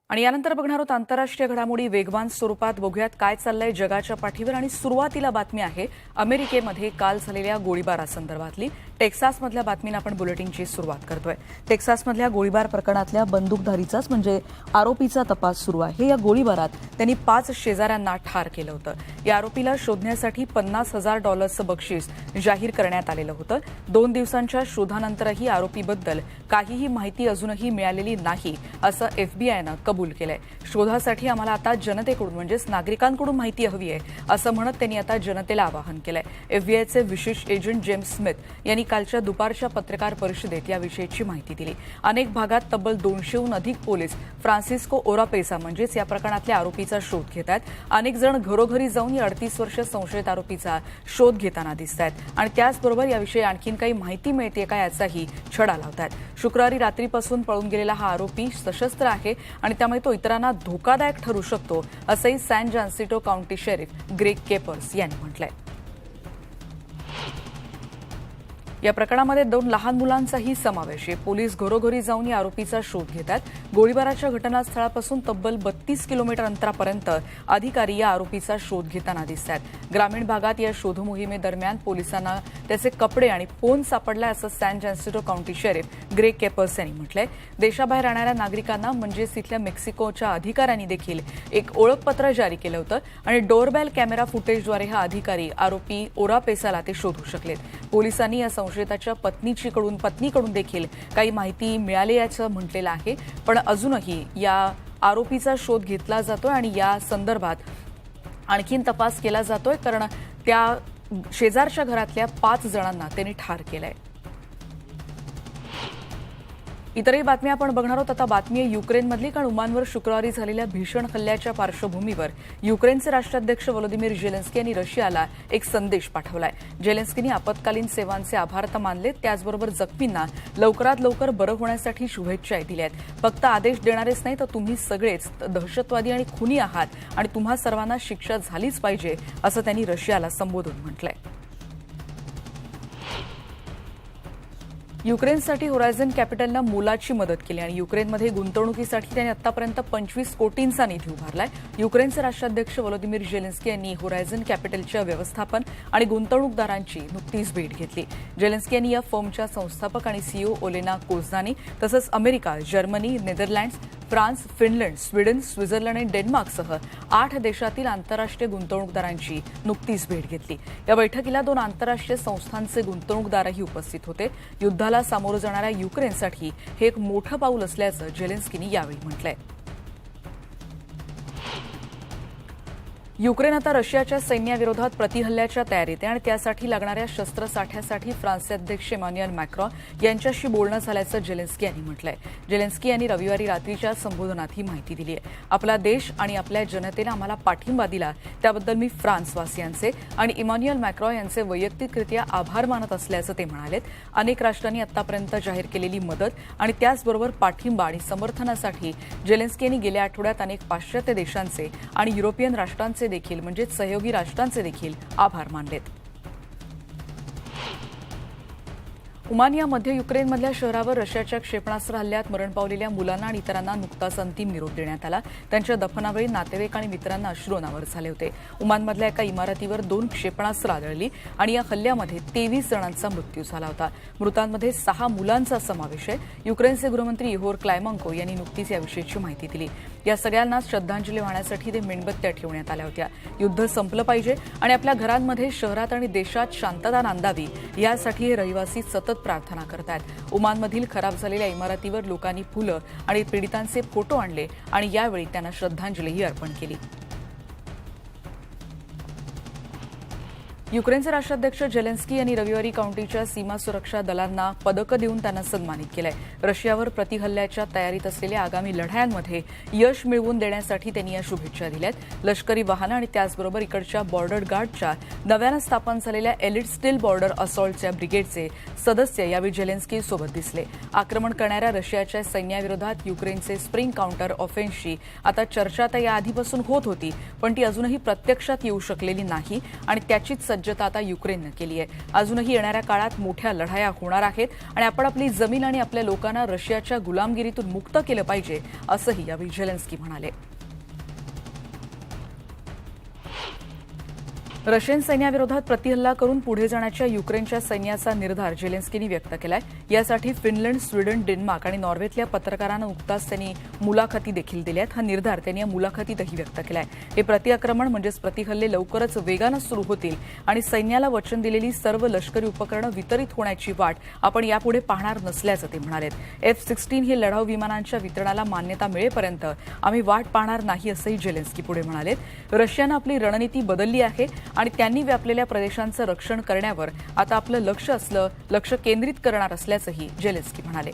आणि यानंतर बघणार आहोत आंतरराष्ट्रीय घडामोडी वेगवान स्वरूपात. बघूयात काय चाललंय जगाच्या पाठीवर. आणि सुरुवातीला बातमी आहे अमेरिकेमध्ये काल झालेल्या गोळीबारासंदर्भातली. टेक्सासमधल्या बातमीनं आपण बुलेटिनची सुरुवात करतोय. टेक्सासमधल्या गोळीबार प्रकरणातल्या बंदूकधारीचाच म्हणजे आरोपीचा तपास सुरू आहे. या गोळीबारात त्यांनी 5 शेजाऱ्यांना ठार केलं होतं. या आरोपीला शोधण्यासाठी $50,000 बक्षीस जाहीर करण्यात आलेलं होतं. 2 दिवसांच्या शोधानंतरही आरोपीबद्दल काहीही माहिती अजूनही मिळालेली नाही असं एफबीआयनं कबूल केलंय. शोधासाठी आम्हाला आता जनतेकडून म्हणजेच नागरिकांकडून माहिती हवी आहे असं म्हणत त्यांनी आता जनतेला आवाहन केलंय. एफबीआयचे विशेष एजंट जेम्स स्मिथ यांनी कालच्या दुपारच्या पत्रकार परिषदेत याविषयीची माहिती दिली. अनेक भागात तब्बल 200हून अधिक पोलीस फ्रान्सिस्को ओरापेसा म्हणजेच या प्रकरणातल्या आरोपीचा शोध घेत आहेत. अनेक जण घरोघरी जाऊन या 38 वर्ष संशयित आरोपीचा शोध घेताना दिसत आहेत आणि त्याचबरोबर याविषयी आणखीन काही माहिती मिळते का याचाही छडा लावत आहेत. शुक्रवारी रात्रीपासून पळून गेलेला हा आरोपी सशस्त्र आहे आणि त्यामुळे तो इतरांना धोकादायक ठरू शकतो असंही San Jacinto County sheriff Greg Capers यांनी म्हटलंय. या प्रकरणामध्ये 2 लहान मुलांचाही समावेश आहे. पोलीस घरोघरी जाऊन या आरोपीचा शोध घेत आहेत. गोळीबाराच्या घटनास्थळापासून तब्बल 32 किलोमीटर अंतरापर्यंत अधिकारी या आरोपीचा शोध घेताना दिसत आहेत. ग्रामीण भागात या शोध मोहिमेदरम्यान पोलिसांना त्याचे कपडे आणि फोन सापडलाय असं San Jacinto County sheriff Greg Capers यांनी म्हटलंय. देशाबाहेर राहणाऱ्या नागरिकांना म्हणजेच तिथल्या मेक्सिकोच्या अधिकाऱ्यांनी देखील एक ओळखपत्र जारी केलं होतं आणि डोरबेल कॅमेरा फुटेजद्वारे हा अधिकारी आरोपी ओरापेसाला ते शोधू शकलेत. पोलिसांनी या संशयिताच्या पत्नीकडून देखील काही माहिती मिळाल्याचं म्हटलेलं आहे. पण अजूनही या आरोपीचा शोध घेतला जातोय आणि या संदर्भात आणखीन तपास केला जातोय कारण त्या शेजारच्या घरातल्या 5 जणांना त्यांनी ठार केलंय. इतरही बातम्या आपण बघणार आहोत. आता बातमी आहे युक्रेनमधली, कारण ओमानवर शुक्रवारी झालेल्या भीषण हल्ल्याच्या पार्श्वभूमीवर युक्रेनचे राष्ट्राध्यक्ष व्लादिमीर झेलेन्स्की यांनी रशियाला एक संदेश पाठवलाय. झेलेन्स्कींनी आपत्कालीन सेवांचे आभार तर मानले, त्याचबरोबर जखमींना लवकरात लवकर बरं होण्यासाठी शुभेच्छाही दिल्या आहेत. फक्त आदेश देणारेच नाही तर तुम्ही सगळेच दहशतवादी आणि खुनी आहात आणि तुम्हा सर्वांना शिक्षा झालीच पाहिजे असं त्यांनी रशियाला संबोधून म्हटलंय. युक्रेनसाठी होरायझन कॅपिटलनं मोलाची मदत केली आणि युक्रेनमध्ये गुंतवणुकीसाठी त्यांनी आतापर्यंत 25 कोटींचा निधी उभारलाय. युक्रेनचे राष्ट्राध्यक्ष व्लादिमीर झेलेन्स्की यांनी होरायझन कॅपिटलच्या व्यवस्थापन आणि गुंतवणूकदारांची नुकतीच भेट घेतली. झेलेन्स्की यांनी या फर्मच्या संस्थापक आणि सीईओ ओलेना कोझनानी तसंच America, Germany, Netherlands, France, Finland, Sweden, Switzerland आणि डेन्मार्कसह 8 देशातील आंतरराष्ट्रीय गुंतवणूकदारांची नुकतीच भेट घेतली. या बैठकीला 2 आंतरराष्ट्रीय संस्थांचे गुंतवणूकदारही उपस्थित होते. युद्धाला सामोरं जाणाऱ्या युक्रेनसाठी हे एक मोठं पाऊल असल्याचं झेलेन्स्कींनी यावेळी म्हटलंय. युक्रेन आता रशियाच्या सैन्याविरोधात प्रतिहल्ल्याच्या तयारीत आहे आणि त्यासाठी लागणाऱ्या शस्त्रसाठ्यासाठी फ्रान्सचे अध्यक्ष इमॅन्युएल मॅक्रॉन यांच्याशी बोलणं झाल्याचं झेलेन्स्की यांनी म्हटलंय. झेलेन्स्की यांनी रविवारी रात्रीच्या संबोधनात ही माहिती दिली आहे. आपला देश आणि आपल्या जनतेनं आम्हाला पाठिंबा दिला त्याबद्दल मी फ्रान्सवासियांचे आणि इमॅन्युएल मॅक्रॉन यांचे वैयक्तिकरित्या आभार मानत असल्याचं ते म्हणालेत. अनेक राष्ट्रांनी आतापर्यंत जाहीर केलेली मदत आणि त्याचबरोबर पाठिंबा आणि समर्थनासाठी झेलेन्स्की यांनी गेल्या आठवड्यात अनेक पाश्चात्य देशांचे आणि युरोपियन राष्ट्रांचे देखील म्हणजेच सहयोगी राष्ट्रांचे देखील आभार मानलेत. ओमान या मध्य युक्रेनमधल्या शहरावर रशियाच्या क्षेपणास्त्र हल्ल्यात मरण पावलेल्या मुलांना आणि इतरांना नुकताच अंतिम निरोप देण्यात आला. त्यांच्या दफनावेळी नातेवाईक आणि मित्रांना अश्रू अनावर झाले होते. ओमानमधल्या एका इमारतीवर 2 क्षेपणास्त्र आढळली आणि या हल्ल्यामध्ये 23 जणांचा मृत्यू झाला होता. मृतांमध्ये 6 मुलांचा समावेश आहे. युक्रेनचे गृहमंत्री इहोर क्लायमंको यांनी नुकतीच याविषयीची माहिती दिली. या सगळ्यांना श्रद्धांजली वाहण्यासाठी ते मेणबत्त्या ठेवण्यात आल्या होत्या. युद्ध संपलं पाहिजे आणि आपल्या घरांमध्ये, शहरात आणि देशात शांतता नांदावी यासाठी हे रहिवासी सतत प्रार्थना करतायत. ओमानमधील खराब झालेल्या इमारतीवर लोकांनी फुलं आणि पीडितांचे फोटो आणले आणि यावेळी त्यांना श्रद्धांजलीही अर्पण केली. युक्रेनचे राष्ट्राध्यक्ष झेलेन्स्की यांनी रविवारी काउंटीच्या सीमा सुरक्षा दलांना पदकं देऊन त्यांना सन्मानित केलंय. रशियावर प्रतिहल्ल्याच्या तयारीत असलेल्या आगामी लढायांमध्ये यश मिळवून देण्यासाठी त्यांनी या शुभेच्छा दिल्यात. लष्करी वाहनं आणि त्याचबरोबर इकडच्या बॉर्डर गार्डच्या नव्यानं स्थापन झालेल्या एलिट स्टील बॉर्डर असॉल्टच्या ब्रिगेडचे सदस्य यावेळी झेलेन्स्की सोबत दिसले. आक्रमण करणाऱ्या रशियाच्या सैन्याविरोधात युक्रेनचे स्प्रिंग काउंटर ऑफेन्सची आता चर्चा तर याआधीपासून होत होती, पण ती अजूनही प्रत्यक्षात येऊ शकलेली नाही आणि त्याचीच सज्जता आता युक्रेननं केली आहे. अजूनही येणाऱ्या काळात मोठ्या लढाया होणार आहेत आणि आपण आपली जमीन आणि आपल्या लोकांना रशियाच्या गुलामगिरीतून मुक्त केलं पाहिजे, असंही यावेळी झेलेन्स्की म्हणाले. रशियन सैन्याविरोधात प्रतिहल्ला करून पुढे जाण्याच्या युक्रेनच्या सैन्याचा निर्धार झेलेन्स्कींनी व्यक्त केलाय. यासाठी फिनलंड, स्वीडन, डेन्मार्क आणि नॉर्वेतल्या पत्रकारांना नुकताच त्यांनी मुलाखती देखील दिल्या आहेत. हा निर्धार त्यांनी या मुलाखतीतही व्यक्त केलाय. हे प्रतिआक्रमण म्हणजेच प्रतिहल्ले लवकरच वेगानं सुरू होतील आणि सैन्याला वचन दिलेली सर्व लष्करी उपकरणं वितरित होण्याची वाट आपण यापुढे पाहणार नसल्याचं ते म्हणाले. F-16 हे लढाऊ विमानांच्या वितरणाला मान्यता मिळेपर्यंत आम्ही वाट पाहणार नाही, असंही झेलेन्स्की पुढे म्हणाले. रशियानं आपली रणनीती बदलली आहे आणि त्यांनी व्यापलेल्या प्रदेशांचं रक्षण करण्यावर आता आपलं लक्ष केंद्रित करणार असल्याचंही झेलेन्स्की म्हणाले.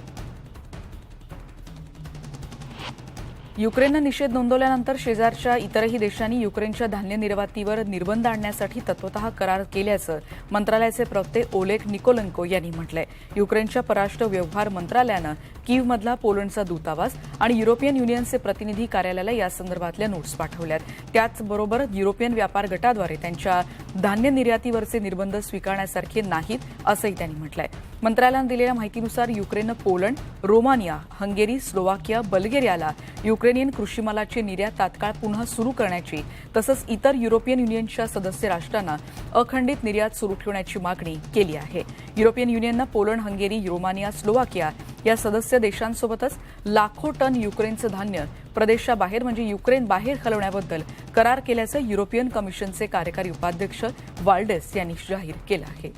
युक्रेननं निषेध नोंदवल्यानंतर शेजारच्या इतरही देशांनी युक्रेनच्या धान्य निर्यातीवर निर्बंध आणण्यासाठी तत्वतः करार केल्याचं मंत्रालयाचे प्रवक्ते ओलेग निकोलेंको यांनी म्हटलंय. युक्रेनच्या परराष्ट्र व्यवहार मंत्रालयानं कीव्हमधला पोलंडचा दूतावास आणि युरोपियन युनियनचे प्रतिनिधी कार्यालयाला यासंदर्भातल्या नोट्स पाठवल्यात. त्याचबरोबर युरोपियन व्यापार गटाद्वारे त्यांच्या धान्य निर्यातीवरचे निर्बंध स्वीकारण्यासारखे नाहीत, असंही त्यांनी म्हटलंय. मंत्रालयानं दिलेल्या माहितीनुसार युक्रेननं पोलंड, रोमानिया, हंगेरी, स्लोवाकिया, बल्गेरियाला युक्रेनियन कृषीमालाची निर्यात तात्काळ पुन्हा सुरू करण्याची तसंच इतर युरोपियन युनियनच्या सदस्य राष्ट्रांना अखंडित निर्यात सुरू ठेवण्याची मागणी केली आहे. युरोपियन युनियननं पोलंड, हंगेरी, रोमानिया, स्लोवाकिया या सदस्य देशांसोबतच लाखो टन युक्रेनचं धान्य प्रदेशाबाहेर म्हणजे युक्रेन बाहेर हलवण्याबद्दल करार केल्याचं युरोपियन कमिशनचे कार्यकारी उपाध्यक्ष वाल्डेस यांनी जाहीर केलं आहे.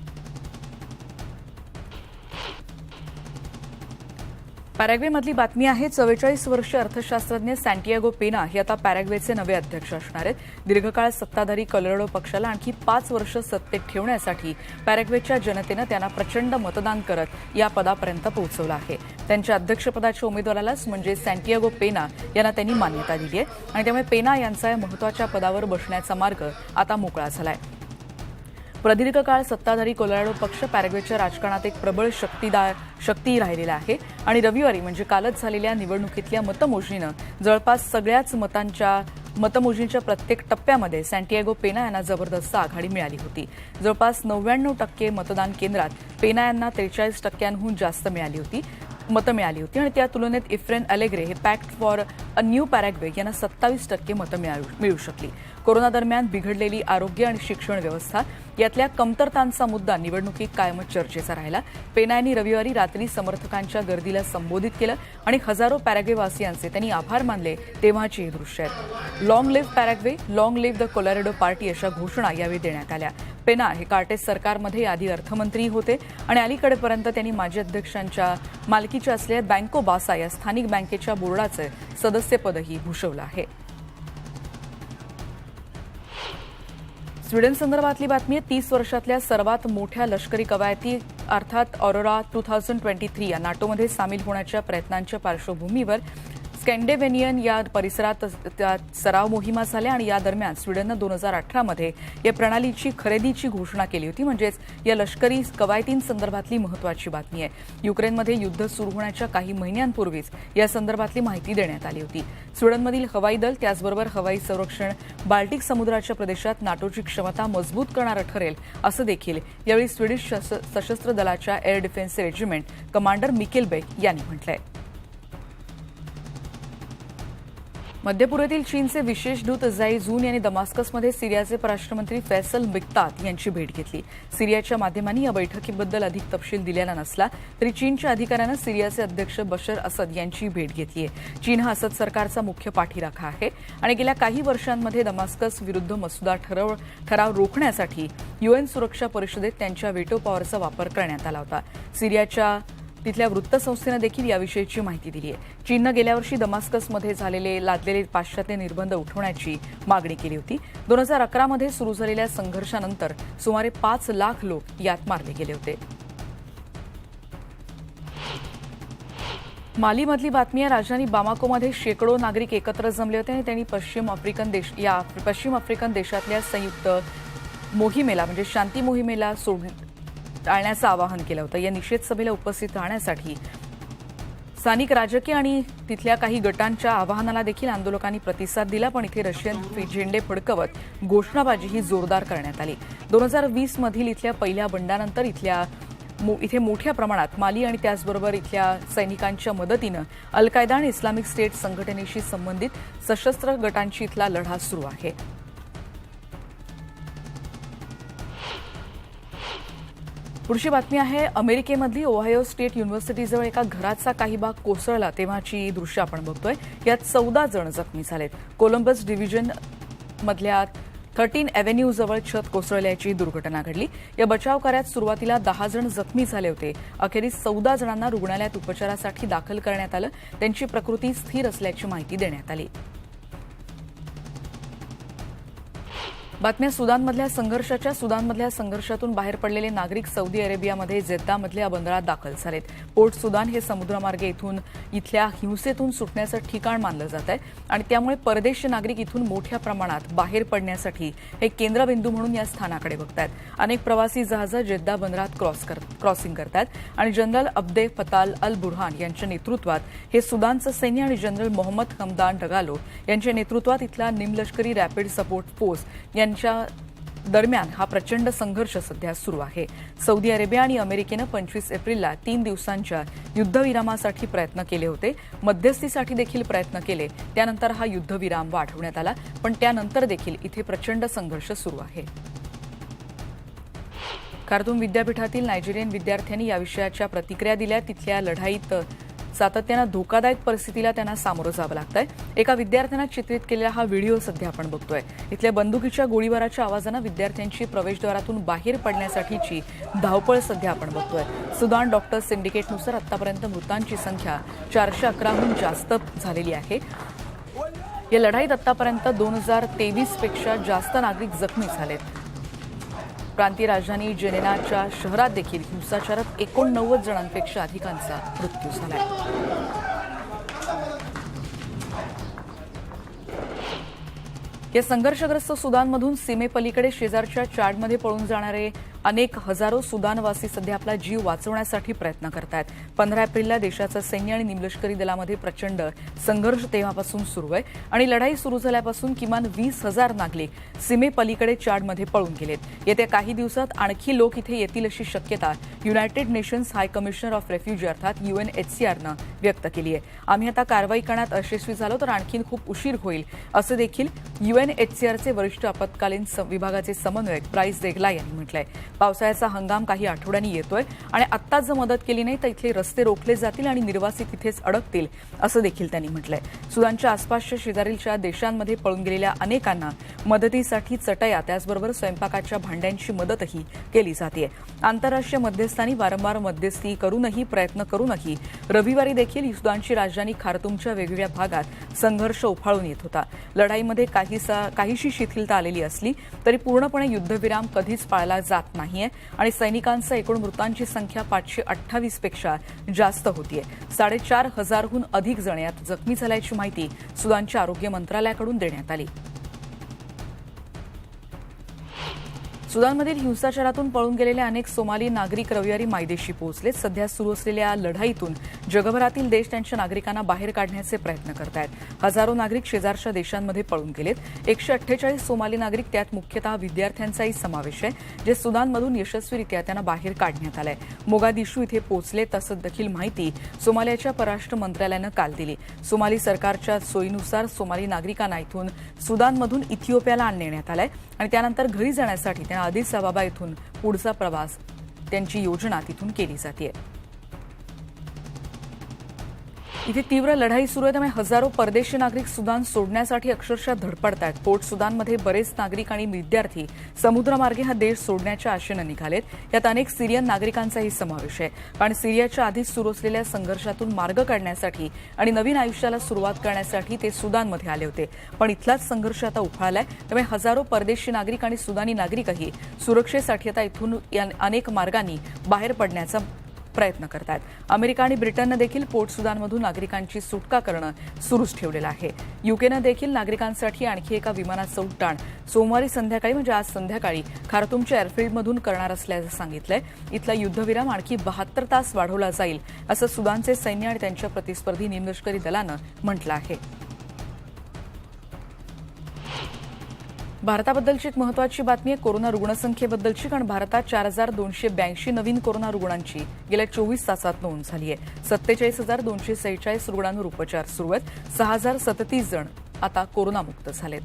पॅराग्वेमधली बातमी आहे. 44 वर्षीय अर्थशास्त्रज्ञ सॅन्टियागो पेना हे आता पॅराग्वेचे नवे अध्यक्ष असणार आहेत. दीर्घकाळ सत्ताधारी कॉलोराडो पक्षाला आणखी 5 वर्ष सत्तेत ठेवण्यासाठी पॅराग्वेच्या जनतेनं त्यांना प्रचंड मतदान करत या पदापर्यंत पोहोचवलं आहे. त्यांच्या अध्यक्षपदाच्या उमेदवारालाच म्हणजे सॅन्टियागो पेना यांना त्यांनी मान्यता दिली आहे आणि त्यामुळे पेना यांचा या महत्त्वाच्या पदावर बसण्याचा मार्ग आता मोकळा झाला आहे. प्रदीर्घ काळ सत्ताधारी कोलोराडो पक्ष पॅराग्वेच्या राजकारणात एक प्रबळ शक्ती राहिलेला आहे आणि रविवारी म्हणजे कालच झालेल्या निवडणुकीतल्या मतमोजणीनं जवळपास सगळ्याच मतमोजणीच्या प्रत्येक टप्प्यामध्ये सॅन्टियागो पेना यांना जबरदस्त आघाडी मिळाली होती. जवळपास 99% मतदान केंद्रात पेना यांना 43%हून जास्त मतं मिळाली होती आणि त्या तुलनेत इफ्रेन अलेग्रे हे pact for a new Paraguay यांना 27% मतं मिळू शकली. कोरोना दरम्यान बिघडलेली आरोग्य आणि शिक्षण व्यवस्था यातल्या कमतरतांचा मुद्दा निवडणुकीत कायमच चर्चेचा राहिला. पेना यांनी रविवारी रात्री समर्थकांच्या गर्दीला संबोधित केलं आणि हजारो पॅराग्वेवासियांचे त्यांनी आभार मानले, तेव्हाची ही दृश्य आहेत. Long live Paraguay, long live the Colorado party अशा घोषणा यावेळी देण्यात आल्या. पेना हे कार्टेस सरकारमध्ये आधी अर्थमंत्री होते आणि अलीकडेपर्यंत त्यांनी माजी अध्यक्षांच्या मालकीच्या असलेल्या बँको बासा या स्थानिक बँकेच्या बोर्डाचे सदस्यपदही भूषवलं आहे. स्वीडन संदर्भातली बातमी आहे. 30 वर्षातल्या सर्वात मोठ्या लष्करी कवायती अर्थात ऑरोरा 2023 या नाटोमध्ये सामील होण्याच्या प्रयत्नांच्या पार्श्वभूमीवर स्कॅन्डिनेव्हियन या परिसरात सराव मोहिमा झाल्या आणि या दरम्यान स्वीडननं 2018मध्ये या प्रणालीची खरेदीची घोषणा केली होती. म्हणजेच या लष्करी कवायतींसंदर्भातली महत्त्वाची बातमी आहे. युक्रेनमध्ये युद्ध सुरू होण्याच्या काही महिन्यांपूर्वीच या संदर्भातली माहिती देण्यात आली होती. स्वीडनमधील हवाई दल त्याचबरोबर हवाई संरक्षण बाल्टिक समुद्राच्या प्रदेशात नाटोची क्षमता मजबूत करणारं ठरेल, असं देखील यावेळी स्वीडिश सशस्त्र दलाच्या air defence regiment commander Mikael Beck यांनी म्हटलंय. मध्यपूर्वेतील चीनचे विशेष दूत झाई झून यांनी दमास्कसमध्ये सिरियाचे परराष्ट्रमंत्री फैसल मिक्तात यांची भेट घेतली. सिरियाच्या माध्यमांनी या बैठकीबद्दल अधिक तपशील दिलेला नसला तरी चीनच्या अधिकाऱ्यानं सिरियाचे अध्यक्ष बशर असद यांची भेट घेतली आहे. चीन हा असद सरकारचा मुख्य पाठीराखा आहे आणि गेल्या काही वर्षांमध्ये दमास्कस विरुद्ध मसुदा ठराव रोखण्यासाठी UN सुरक्षा परिषदेत त्यांच्या व्हेटो पॉवरचा वापर करण्यात आला होता. सिरियाच्या तिथल्या वृत्तसंस्थेनं देखील याविषयीची माहिती दिली आहे. चीननं गेल्या वर्षी दमास्कसमध्ये लादलेले पाश्चात्य निर्बंध उठवण्याची मागणी केली होती. 2011मध्ये सुरू झालेल्या संघर्षानंतर सुमारे 5 लाख लोक यात मारले गेले होते. मालीमधली बातमी आहे. राजधानी बामाकोमध्ये शेकडो नागरिक एकत्र जमले होते आणि त्यांनी पश्चिम आफ्रिकन देशातल्या संयुक्त मोहिमेला म्हणजे शांती मोहिमेला टाळण्याचं आवाहन केलं होतं. या निषेध सभेला उपस्थित राहण्यासाठी स्थानिक राजकीय आणि तिथल्या काही गटांच्या आवाहनाला देखील आंदोलकांनी प्रतिसाद दिला, पण इथे रशियन झेंडे फडकवत घोषणाबाजीही जोरदार करण्यात आली. 2020 मधील इथल्या पहिल्या बंडानंतर इथे मोठ्या प्रमाणात माली आणि त्याचबरोबर इथल्या सैनिकांच्या मदतीनं अल कायदा आणि इस्लामिक स्टेट संघटनेशी संबंधित सशस्त्र गटांची इथला लढा सुरू आहे. पुढची बातमी आहे अमेरिकेमधली ओहायो स्टेट युनिव्हर्सिटीजवळ एका घराचा काही भाग कोसळला तेव्हाची दृश्य आपण बघतोय. यात 14 जण जखमी झालेत. कोलंबस डिव्हिजन मधल्या 13 एव्हेन्यू जवळ छत कोसळल्याची दुर्घटना घडली. या बचाव कार्यात सुरुवातीला 10 जण जखमी झाले होते. अखेरीस 14 जणांना रुग्णालयात उपचारासाठी दाखल करण्यात आलं. त्यांची प्रकृती स्थिर असल्याची माहिती देण्यात आली. बातम्या सुदानमधल्या संघर्षातून बाहेर पडलेले नागरिक सौदी अरेबियामध्ये जेद्दामधल्या बंदरात दाखल झालेत. पोर्ट सुदान हे समुद्रमार्गे इथल्या हिंसेतून सुटण्याचं ठिकाण मानलं जात आहे आणि त्यामुळे परदेशी नागरिक इथून मोठ्या प्रमाणात बाहेर पडण्यासाठी एक केंद्रबिंदू म्हणून या स्थानाकडे बघतायत. अनेक प्रवासी जहाजं जेद्दा बंदरात क्रॉसिंग करतात आणि जनरल अब्दे फताल अल बुरहान यांच्या नेतृत्वात हे सुदानचं सैन्य आणि जनरल मोहम्मद हमदान डगालो यांच्या नेतृत्वात इथला निमलष्करी रॅपिड सपोर्ट फोर्स यांच्या दरम्यान हा प्रचंड संघर्ष सध्या सुरू आहे. सौदी अरेबिया आणि अमेरिकेनं 25 एप्रिलला 3 दिवसांच्या युद्धविरामासाठी प्रयत्न केले होते. मध्यस्थीसाठी देखील प्रयत्न केले. त्यानंतर हा युद्धविराम वाढवण्यात आला, पण त्यानंतर देखील इथे प्रचंड संघर्ष सुरू आहे. खार्तूम विद्यापीठातील नायजेरियन विद्यार्थ्यांनी या विषयाच्या प्रतिक्रिया दिल्या. तिथल्या लढाईत सातत्यानं धोकादायक परिस्थितीला त्यांना सामोरं जावं लागतंय. एका विद्यार्थ्यानं चित्रित केलेला हा व्हिडिओ सध्या आपण बघतोय. इथल्या बंदुकीच्या गोळीबाराच्या आवाजानं विद्यार्थ्यांची प्रवेशद्वारातून बाहेर पडण्यासाठीची धावपळ सध्या आपण बघतोय. सुदान डॉक्टर्स सिंडिकेटनुसार आतापर्यंत मृतांची संख्या 411हून जास्त झालेली आहे. या लढाईत आतापर्यंत 2023 पेक्षा जास्त नागरिक जखमी झालेत. प्रांतीय राजधानी जेनेनाच्या शहरात देखील हिंसाचारात 89 जणांपेक्षा अधिकांचा मृत्यू झालाय. या संघर्षग्रस्त सुदानमधून सीमेपलीकडे शेजारच्या चाडमध्ये पळून जाणारे अनेक हजारो सुदानवासी सध्या आपला जीव वाचवण्यासाठी प्रयत्न करतायत. 15 एप्रिलला देशाचं सैन्य आणि निमलष्करी दलामध्ये प्रचंड संघर्ष तेव्हापासून सुरू आहे आणि लढाई सुरू झाल्यापासून किमान 20,000 नागरिक सीमेपलीकडे चाडमध्ये पळून गेलेत. येत्या काही दिवसात आणखी लोक इथे येतील अशी शक्यता United nations high commissioner of refugee अर्थात UNHCRनं व्यक्त केली आहे. आम्ही आता कारवाई करण्यात यशस्वी झालो तर आणखी खूप उशीर होईल असं देखील UNHCRचे वरिष्ठ आपत्कालीन विभागाचे समन्वयक प्राइस देगला यांनी म्हटलंय. पावसाळ्याचा हंगाम काही आठवड्यांनी येतोय आणि आत्ताच जर मदत केली नाही तर इथले रस्ते रोखले जातील आणि निर्वासित तिथेच अडकतील असं देखील त्यांनी म्हटलंय. सुदानच्या आसपासच्या शेजारीलच्या देशांमध्ये पळून गेलेल्या अनेकांना मदतीसाठी चटया त्याचबरोबर स्वयंपाकाच्या भांड्यांची मदतही केली जाते. आंतरराष्ट्रीय मध्यस्थांनी वारंवार मध्यस्थी प्रयत्न करूनही रविवारी देखील सुदानची राजधानी खार्तूमच्या वेगवेगळ्या भागात संघर्ष उफाळून येत होता. लढाईमध्ये काहीशी शिथिलता आलेली असली तरी पूर्णपणे युद्धविराम कधीच पाळला जात नाहीये आणि सैनिकांचा एकूण मृतांची संख्या 528 पेक्षा जास्त होतीये. 4,500हून अधिक जण यात जखमी झाल्याची माहिती सुदानच्या आरोग्य मंत्रालयाकडून देण्यात आली. सुदानमधील हिंसाचारातून पळून गेलेले अनेक सोमाली नागरिक रविवारी मायदेशी पोहोचले. सध्या सुरू असलेल्या लढाईतून जगभरातील देश त्यांच्या नागरिकांना बाहेर काढण्याचे प्रयत्न करत आहेत. हजारो नागरिक शेजारच्या देशांमध्ये पळून गेलेत. 148 सोमाली नागरिक त्यात मुख्यतः विद्यार्थ्यांचाही समावेश आहे जे सुदानमधून यशस्वीरित्या त्यांना बाहेर काढण्यात आलंय. मोगादिशू इथे पोहोचले तसं देखील माहिती सोमालियाच्या परराष्ट्र मंत्रालयानं काल दिली. सोमाली सरकारच्या सोयीनुसार सोमाली नागरिकांना इथून सुदानमधून इथिओपियाला नेण्यात आलंय आणि त्यानंतर घरी जाण्यासाठी त्यांना अदिस अबाबा इथून पुढचा प्रवास त्यांची योजना तिथून केली जाते. इथे तीव्र लढाई सुरू आहे त्यामुळे हजारो परदेशी नागरिक सुदान सोडण्यासाठी अक्षरशः धडपडतात. पोर्ट सुदानमध्ये बरेच नागरिक आणि विद्यार्थी समुद्रमार्गे हा देश सोडण्याच्या आशेनं निघालेत. यात अनेक सिरियन नागरिकांचाही समावेश आहे. कारण सिरियाच्या आधीच सुरू असलेल्या संघर्षातून मार्ग काढण्यासाठी आणि नवीन आयुष्याला सुरुवात करण्यासाठी ते सुदानमध्ये आले होते. पण इथलाच संघर्ष आता उफाळलाय त्यामुळे हजारो परदेशी नागरिक आणि सुदानी नागरिकही सुरक्षेसाठी आता इथून अनेक मार्गांनी बाहेर पडण्याचा प्रयत्न करत आहेत. अमेरिका आणि ब्रिटननं देखील पोर्ट सुदानमधून नागरिकांची सुटका करणं सुरूच ठेवलेलं आहे. युकेनं देखील नागरिकांसाठी आणखी एका विमानाचं उड्डाण सोमवारी संध्याकाळी म्हणजे आज संध्याकाळी खार्तूमच्या एअरफील्डमधून करणार असल्याचं सांगितलंय. इथला युद्धविराम आणखी 72 तास वाढवला जाईल असं सुदानचे सैन्य आणि त्यांच्या प्रतिस्पर्धी निमलष्करी दलानं म्हटलं आहे. भारताबद्दलची एक महत्वाची बातमी आहे कोरोना रुग्णसंख्येबद्दलची, कारण भारतात 4,282 नवीन कोरोना रुग्णांची गेल्या 24 तासात नोंद झाली आहे. 47,246 रुग्णांवर उपचार सुरू आहेत. 6,037 जण आता कोरोनामुक्त झालेत.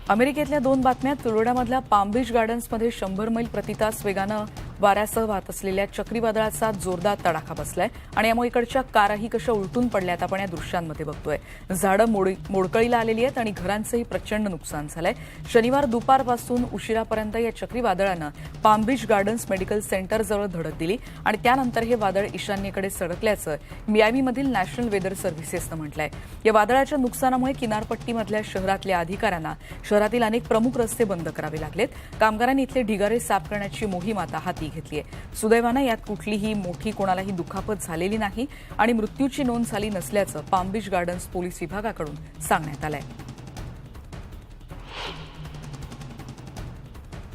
अमेरिकेतल्या 2 बातम्या. फ्लोरिडामधल्या पाम बीच गार्डन्समध्ये 100 मैल प्रतितास वेगानं वाऱ्यासह वाहत असलेल्या चक्रीवादळाचा जोरदार तडाखा बसलाय आणि यामुळे इकडच्या कारही कशा उलटून पडल्यात आपण या दृश्यांमध्ये बघतोय. झाडं मोडकळीला आलेली आहेत आणि घरांचंही प्रचंड नुकसान झालंय. शनिवार दुपारपासून उशिरापर्यंत या चक्रीवादळानं पाम बीच गार्डन्स मेडिकल सेंटरजवळ धडक दिली आणि त्यानंतर हे वादळ ईशान्येकडे सरकल्याचं मियामीमधील नॅशनल वेदर सर्व्हिसेसनं म्हटलंय. या वादळाच्या नुकसानामुळे किनारपट्टीमधल्या शहरातल्या अधिकाऱ्यांना शहरातील अनेक प्रमुख रस्ते बंद करावे लागलेत. कामगारांनी इथले ढिगारे साफ करण्याची मोहीम आता हाती घेतली आहे. सुदैवानं यात कुठलीही मोठी कोणालाही दुखापत झालेली नाही आणि मृत्यूची नोंद झाली नसल्याचं पाम बीच गार्डन्स पोलीस विभागाकडून सांगण्यात आलंय.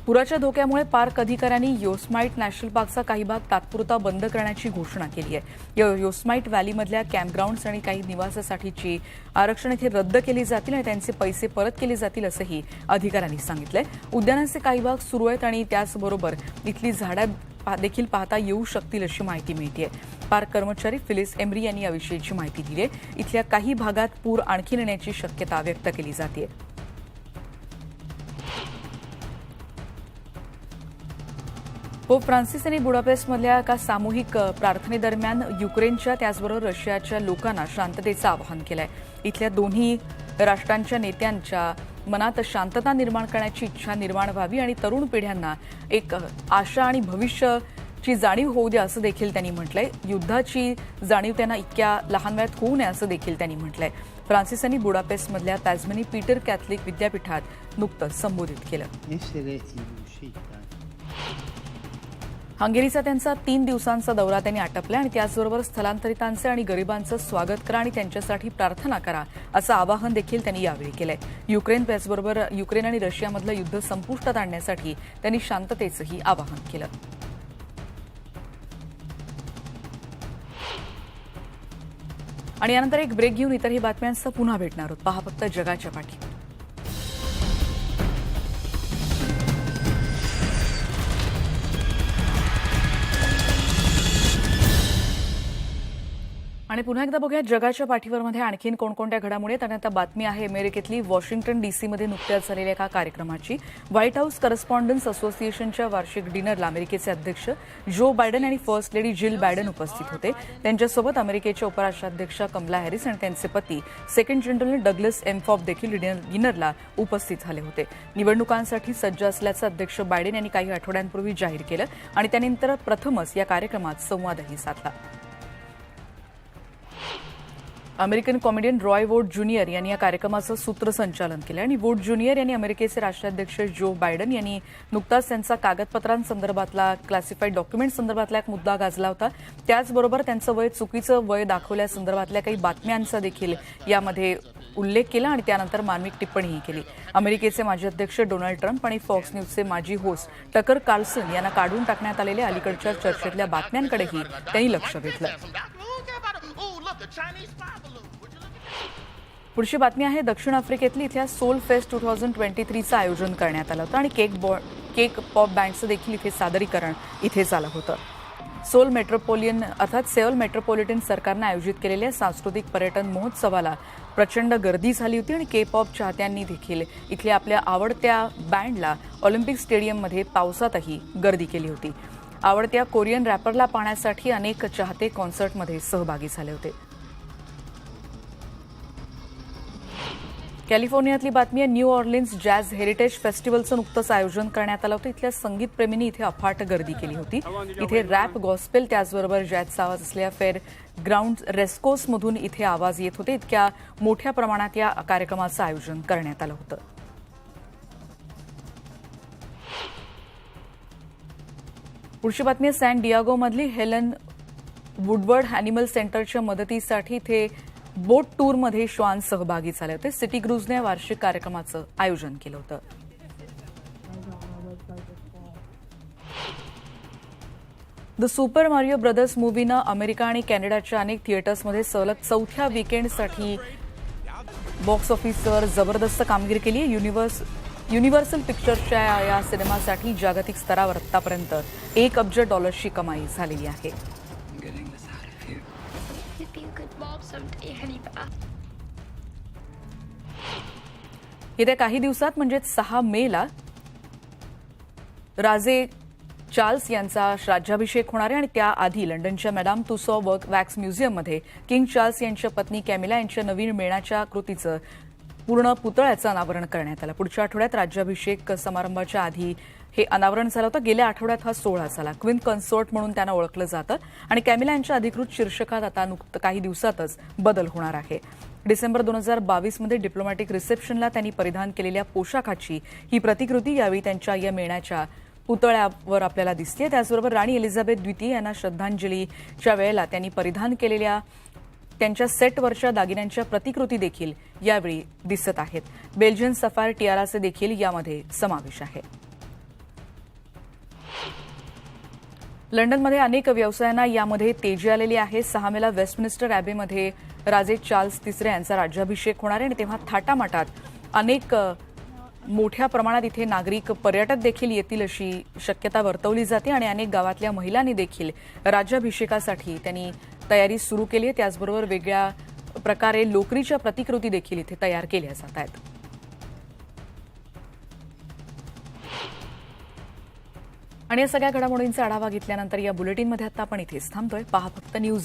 पुराच्या धोक्यामुळे पार्क अधिकाऱ्यांनी योसमाईट नॅशनल पार्कचा काही भाग तात्पुरता बंद करण्याची घोषणा केली आहे. योसमाईट व्हॅलीमधल्या कॅम्पग्राऊंड्स आणि काही निवासासाठीची आरक्षण इथे रद्द केली जातील आणि त्यांचे पैसे परत केले जातील असंही अधिकाऱ्यांनी सांगितलंय. उद्यानाचे काही भाग सुरू आहेत आणि त्याचबरोबर इथली झाडं देखील पाहता येऊ शकतील अशी माहिती मिळते. पार्क कर्मचारी फिलिस एमरी यांनी याविषयीची माहिती दिली आहे. इथल्या काही भागात पूर आणखी येण्याची शक्यता व्यक्त केली जाते. पोप फ्रान्सिस यांनी बुडापेस्टमधल्या एका सामूहिक प्रार्थनेदरम्यान युक्रेनच्या त्याचबरोबर रशियाच्या लोकांना शांततेचं आवाहन केलंय. इथल्या दोन्ही राष्ट्रांच्या नेत्यांच्या मनात शांतता निर्माण करण्याची इच्छा निर्माण व्हावी आणि तरुण पिढ्यांना एक आशा आणि भविष्याची जाणीव होऊ द्या असं देखील त्यांनी म्हटलंय. युद्धाची जाणीव त्यांना इतक्या लहान वयात होऊ नये असं देखील त्यांनी म्हटलंय. फ्रान्सिस यांनी बुडापेस्टमधल्या ताजमनी पीटर कॅथलिक विद्यापीठात नुकतंच संबोधित केलं. हंगेरीचा त्यांचा 3 दिवसांचा दौरा त्यांनी आटपला आणि त्याचबरोबर स्थलांतरितांचे आणि गरिबांचं स्वागत करा आणि त्यांच्यासाठी प्रार्थना करा असं आवाहन देखील त्यांनी यावेळी केलंय. त्याचबरोबर युक्रेन आणि रशियामधलं युद्ध संपुष्टात आणण्यासाठी त्यांनी शांततेचंही आवाहन केलं. आणि यानंतर एक ब्रेक घेऊन इतरही बातम्यांसह पुन्हा भेटणार आहोत. पहा फक्त जगाच्या पाठी. आणि पुन्हा एकदा बघूया जगाच्या पाठीवरमध्ये आणखीन कोणकोणत्या घडामोडी आहेत. आणि आता बातमी आहे अमेरिकेतली वॉशिंग्टन डीसीमध्ये नुकत्याच झालेल्या एका कार्यक्रमाची. व्हाईट हाऊस करस्पॉन्डन्स असोसिएशनच्या वार्षिक डिनरला अमेरिकेचे अध्यक्ष जो बायडन आणि फर्स्ट लेडी जिल बायडन उपस्थित होते. त्यांच्यासोबत अमेरिकेच्या उपराष्ट्राध्यक्षा कमला हॅरिस आणि त्यांचे पती सेकंड जनरल डग्लस एमफॉप देखील डिनरला उपस्थित झाले होते. निवडणुकांसाठी सज्ज असल्याचं अध्यक्ष बायडन यांनी काही आठवड्यांपूर्वी जाहीर केलं आणि त्यानंतर प्रथमच या कार्यक्रमात संवादही साधला. अमेरिकन कॉमेडियन रॉय वोड ज्युनियर यांनी या कार्यक्रमाचं सूत्रसंचालन केलं आणि वोड ज्युनियर यांनी अमेरिकेचे राष्ट्राध्यक्ष जो बायडन यांनी नुकताच त्यांचा कागदपत्रांसंदर्भातला क्लासिफाईड डॉक्युमेंट संदर्भातला एक मुद्दा गाजला होता. त्याचबरोबर त्यांचं चुकीचं वय दाखवल्यासंदर्भातल्या काही बातम्यांचा देखील यामध्ये उल्लेख केला आणि त्यानंतर मार्मिक टिप्पणीही केली. अमेरिकेचे माजी अध्यक्ष डोनाल्ड ट्रम्प आणि फॉक्स न्यूजचे माजी होस्ट टकर कार्लसन यांना काढून टाकण्यात आलेल्या अलीकडच्या चर्चेतल्या बातम्यांकडेही त्यांनी लक्ष वेधलं. पुढची बातमी आहे दक्षिण आफ्रिकेतली. इथल्या सोल फेस्ट 2023चं आयोजन करण्यात आलं होतं आणि केक पॉप बँडचं देखील इथे सादरीकरण इथे झालं होतं. सेओल मेट्रोपॉलिटन सरकारनं आयोजित केलेल्या सांस्कृतिक पर्यटन महोत्सवाला प्रचंड गर्दी झाली होती आणि के पॉप चाहत्यांनी देखील इथल्या आपल्या आवडत्या बँडला ऑलिम्पिक स्टेडियममध्ये पावसातही गर्दी केली होती. आवडत्या कोरियन रॅपरला पाहण्यासाठी अनेक चाहते कॉन्सर्टमध्ये सहभागी झाले होते. कॅलिफोर्नियातली बातमी आहे. न्यू ऑर्लिन्स जॅझ हेरिटेज फेस्टिवलचं नुकतंच आयोजन करण्यात आलं होतं. इथल्या संगीतप्रेमींनी इथे अफाट गर्दी केली होती. इथे रॅप, गॉस्पेल त्याचबरोबर जॅझचा आवाज असलेल्या फेअर ग्राउंड रेस्कोसमधून इथे आवाज येत होते. इतक्या मोठ्या प्रमाणात या कार्यक्रमाचं आयोजन करण्यात आलं होतं. पुढची बातमी आहे सॅन डियागोमधली हेलन वुडवर्ड अॅनिमल सेंटरच्या मदतीसाठी इथे बोट टूरमध्ये श्वान सहभागी झाले होते. सिटी क्रूजने वार्षिक कार्यक्रमाचं आयोजन केलं होतं. द सुपर मारिओ ब्रदर्स मूव्हीनं अमेरिका आणि कॅनडाच्या अनेक थिएटर्समध्ये सलग चौथ्या वीकेंडसाठी बॉक्स ऑफिसवर जबरदस्त कामगिरी केली आहे. युनिव्हर्सल पिक्चर्सच्या या सिनेमासाठी जागतिक स्तरावर आतापर्यंत $1 अब्ज कमाई झालेली आहे. येत्या काही दिवसात म्हणजेच 6 मेला राजे चार्ल्स यांचा राज्याभिषेक होणार आहे आणि त्याआधी लंडनच्या मॅडम तुसॉ वॅक्स म्युझियममध्ये किंग चार्ल्स यांच्या पत्नी कॅमिला यांच्या नवीन मेणाच्या कृतीचं पूर्ण पुतळ्याचं अनावरण करण्यात आलं. पुढच्या आठवड्यात राज्याभिषेक समारंभाच्या आधी हे अनावरण झालं होतं. गेल्या आठवड्यात हा सोहळा झाला. क्वीन कन्सोर्ट म्हणून त्यांना ओळखलं जातं आणि कॅमिला यांच्या अधिकृत शीर्षकात आता काही दिवसातच बदल होणार आहे. डिसेंबर 2022 मध्ये डिप्लोमॅटिक रिसेप्शनला त्यांनी परिधान केलेल्या पोशाखाची ही प्रतिकृती यावेळी त्यांच्या या मेणाच्या पुतळ्यावर आपल्याला दिसते. त्याचबरोबर राणी एलिझाबेथ द्वितीय यांना श्रद्धांजलीच्या वेळेला त्यांनी परिधान केलेल्या त्यांच्या सेटवरच्या दागिन्यांच्या प्रतिकृती देखील यावेळी दिसत आहेत. बेल्जियन सफायर टियाराचे देखील यामध्ये समावेश आहे. लंडनमध्ये अनेक व्यवसायांना यामध्ये तेजी आलेली आहे. 6 मेला वेस्टमिनिस्टर अॅबेमध्ये राजे चार्ल्स तिसरे यांचा राज्याभिषेक होणार आहे आणि तेव्हा थाटामाटात अनेक मोठ्या प्रमाणात इथे नागरिक पर्यटक देखील येतील अशी शक्यता वर्तवली जाते आणि अनेक गावातल्या महिलांनी देखील राज्याभिषेकासाठी त्यांनी तयारी सुरू केली आहे. त्याचबरोबर वेगळ्या प्रकारे लोकरीच्या प्रतिकृती देखील इथे तयार केल्या जात आहेत. आणि या सगळ्या घडामोडींचा आढावा घेतल्यानंतर या बुलेटिनमध्ये आता आपण इथेच थांबतोय. पहा फक्त न्यूज